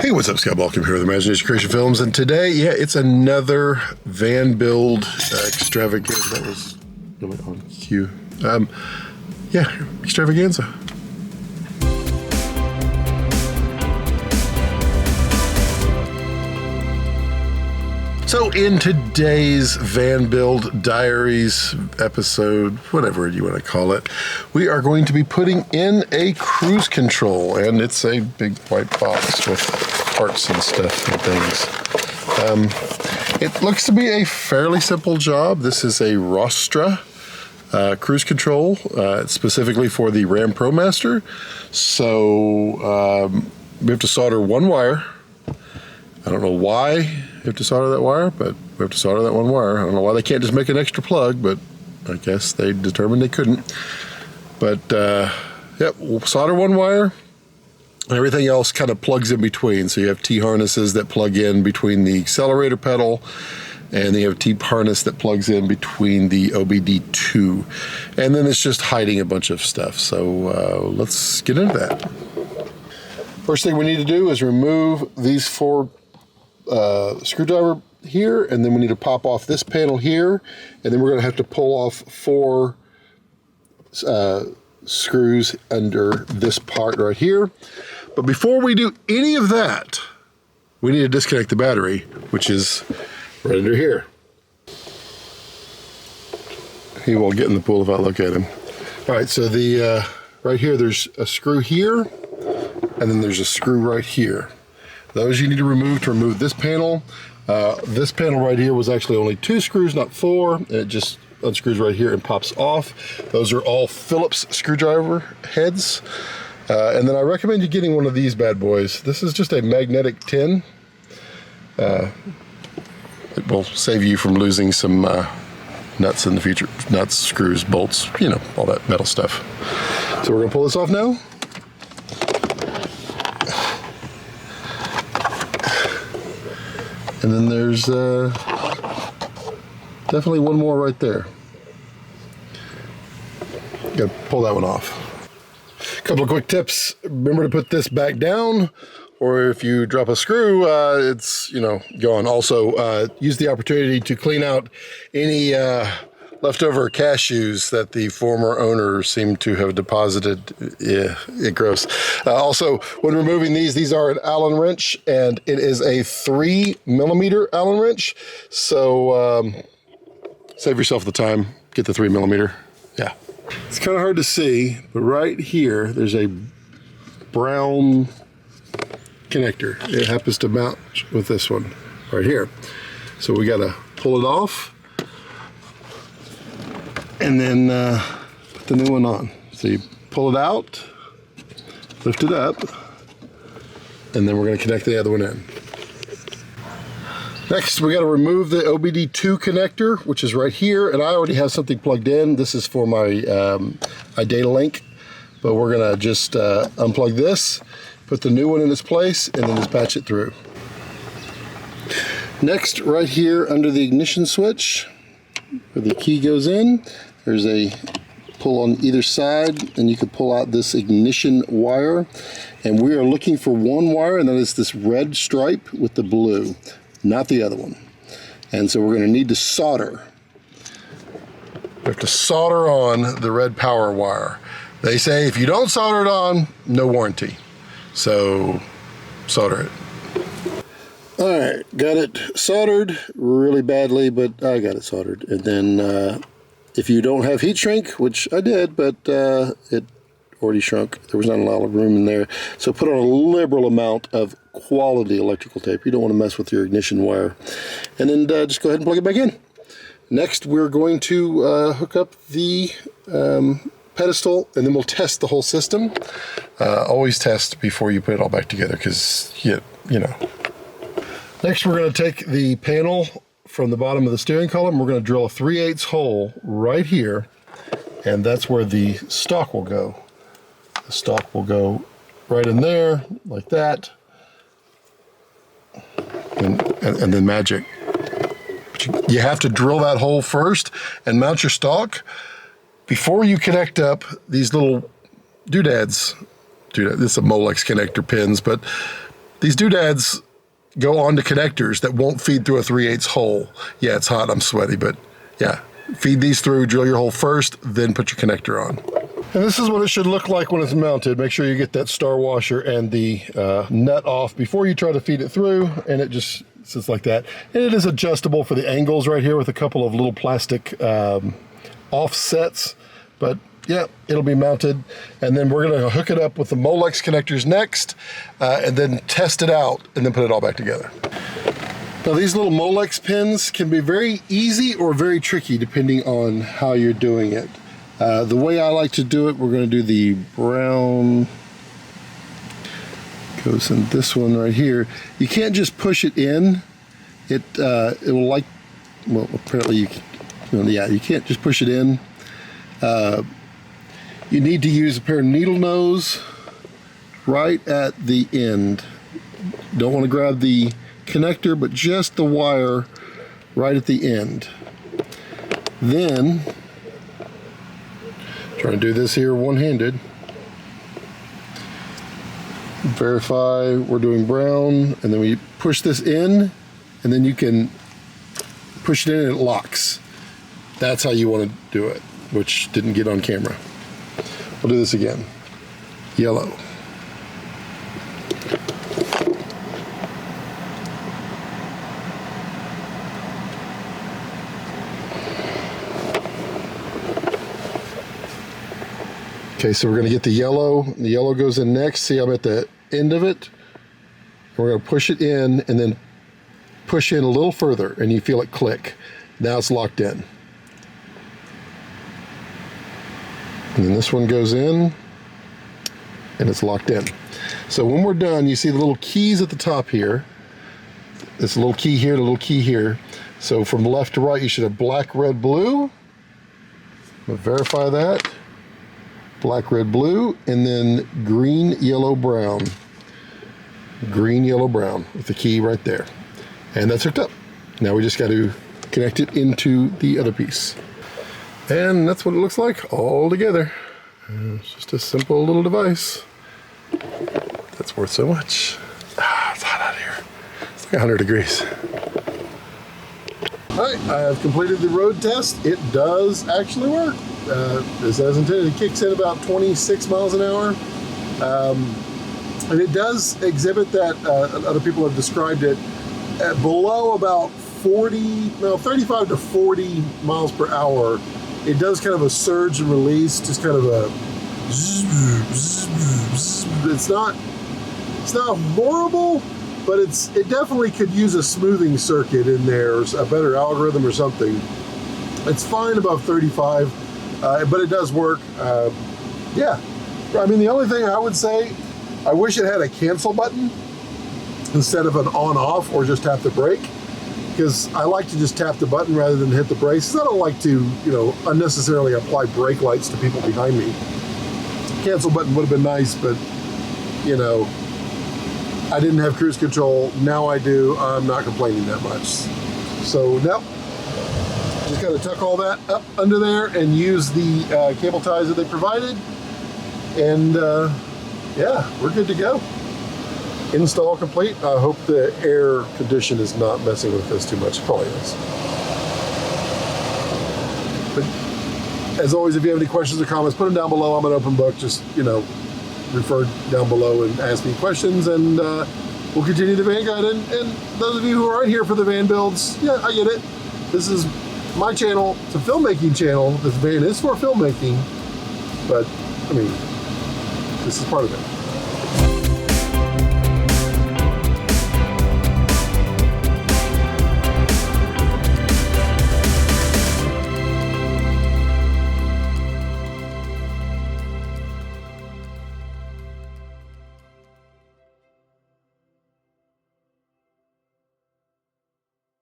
Hey, what's up, Scott? Welcome here with Imagination Creation Films, and today, yeah, it's another van build extravaganza. That was really on cue. Yeah, extravaganza. So in today's van build diaries episode, whatever you want to call it, we are going to be putting in a cruise control, and it's a big white box with parts and stuff and things. It looks to be a fairly simple job. This is a Rostra cruise control, specifically for the Ram Promaster. So we have to solder one wire. I don't know why you have to solder that wire, but we have to solder that one wire. I don't know why they can't just make an extra plug, but I guess they determined they couldn't. But yep, we'll solder one wire. Everything else kind of plugs in between. So you have T-harnesses that plug in between the accelerator pedal, and then you have a T-harness that plugs in between the OBD2. And then it's just hiding a bunch of stuff. So let's get into that. First thing we need to do is remove these four screwdriver here, and then we need to pop off this panel here, and then we're going to have to pull off four screws under this part right here. But before we do any of that, we need to disconnect the battery, which is right under here. He won't get in the pool if I look at him. All right, so the right here, there's a screw here, and then there's a screw right here. Those you need to remove this panel. This panel right here was actually only 2 screws, not 4. And it just unscrews right here and pops off. Those are all Phillips screwdriver heads. And then I recommend you getting one of these bad boys. This is just a magnetic tin. It will save you from losing some nuts in the future. Nuts, screws, bolts, you know, all that metal stuff. So we're gonna pull this off now. And then there's definitely one more right there. Gotta pull that one off. A couple of quick tips. Remember to put this back down, or if you drop a screw, it's, you know, gone. Also, use the opportunity to clean out any leftover cashews that the former owner seemed to have deposited. Yeah, gross. Also, when removing these are an Allen wrench, and it is a 3mm Allen wrench. So save yourself the time, get the 3mm. Yeah. It's kind of hard to see, but right here, there's a brown connector. It happens to mount with this one right here. So we gotta pull it off, and then put the new one on. So you pull it out, lift it up, and then we're going to connect the other one in. Next, we got to remove the OBD2 connector, which is right here, and I already have something plugged in. This is for my data link, but we're going to just unplug this, put the new one in its place, and then just patch it through. Next, right here under the ignition switch, where the key goes in, there's a pull on either side, and you can pull out this ignition wire. And we are looking for one wire, and that is this red stripe with the blue, not the other one. And so we're going to need to solder. We have to solder on the red power wire. They say if you don't solder it on, no warranty. So solder it. All right, got it soldered really badly, but I got it soldered. And then if you don't have heat shrink, which I did, but it already shrunk. There was not a lot of room in there. So put on a liberal amount of quality electrical tape. You don't want to mess with your ignition wire. And then just go ahead and plug it back in. Next, we're going to hook up the pedestal, and then we'll test the whole system. Always test before you put it all back together, because you know. Next, we're going to take the panel from the bottom of the steering column. We're going to drill a 3/8 hole right here, and that's where the stock will go. The stock will go right in there, like that, and then magic. But you have to drill that hole first and mount your stock before you connect up these little doodads. This is a molex connector pins, but these doodads go onto connectors that won't feed through a 3/8 hole. Yeah, it's hot, I'm sweaty, but yeah. Feed these through, drill your hole first, then put your connector on. And this is what it should look like when it's mounted. Make sure you get that star washer and the nut off before you try to feed it through, and it just sits like that. And it is adjustable for the angles right here with a couple of little plastic offsets, but yeah, it'll be mounted. And then we're gonna hook it up with the molex connectors next, and then test it out, and then put it all back together. Now these little molex pins can be very easy or very tricky depending on how you're doing it. The way I like to do it, we're going to do the brown, goes in this one right here. You can't just push it in. It will like, well, apparently you can't just push it in. You need to use a pair of needle nose right at the end. Don't want to grab the connector, but just the wire right at the end. Then, trying to do this here one-handed. Verify we're doing brown, and then we push this in, and then you can push it in and it locks. That's how you want to do it, which didn't get on camera. We'll do this again. Yellow. Okay, so we're going to get the yellow. The yellow goes in next. See, I'm at the end of it. We're going to push it in and then push in a little further, and you feel it click. Now it's locked in. And then this one goes in, and it's locked in. So when we're done, you see the little keys at the top here. This little key here, the little key here. So from left to right, you should have black, red, blue. We'll verify that. Black, red, blue, and then green, yellow, brown. Green, yellow, brown with the key right there. And that's hooked up. Now we just got to connect it into the other piece. And that's what it looks like all together. It's just a simple little device. That's worth so much. It's hot out here. It's like 100 degrees. All right, I have completed the road test. It does actually work. As intended, it kicks in about 26 miles an hour. And it does exhibit that, other people have described it, at below about 35 to 40 miles per hour. It does kind of a surge and release, just kind of a, it's not horrible, but it definitely could use a smoothing circuit in there, or a better algorithm or something. It's fine above 35. But it does work. Yeah, I mean, the only thing I would say, I wish it had a cancel button instead of an on-off, or just tap the brake, because I like to just tap the button rather than hit the brakes. I don't like to, unnecessarily apply brake lights to people behind me. Cancel button would have been nice, but I didn't have cruise control. Now I do. I'm not complaining that much. So no. Just got to tuck all that up under there and use the cable ties that they provided, and yeah, we're good to go. Install complete. I hope the air condition is not messing with this too much. It probably is. But as always, if you have any questions or comments, put them down below. I'm an open book. Just refer down below and ask me questions, and we'll continue the van guide. And those of you who aren't here for the van builds, yeah, I get it. This is my channel. It's a filmmaking channel. This van is for filmmaking, but I mean, this is part of it.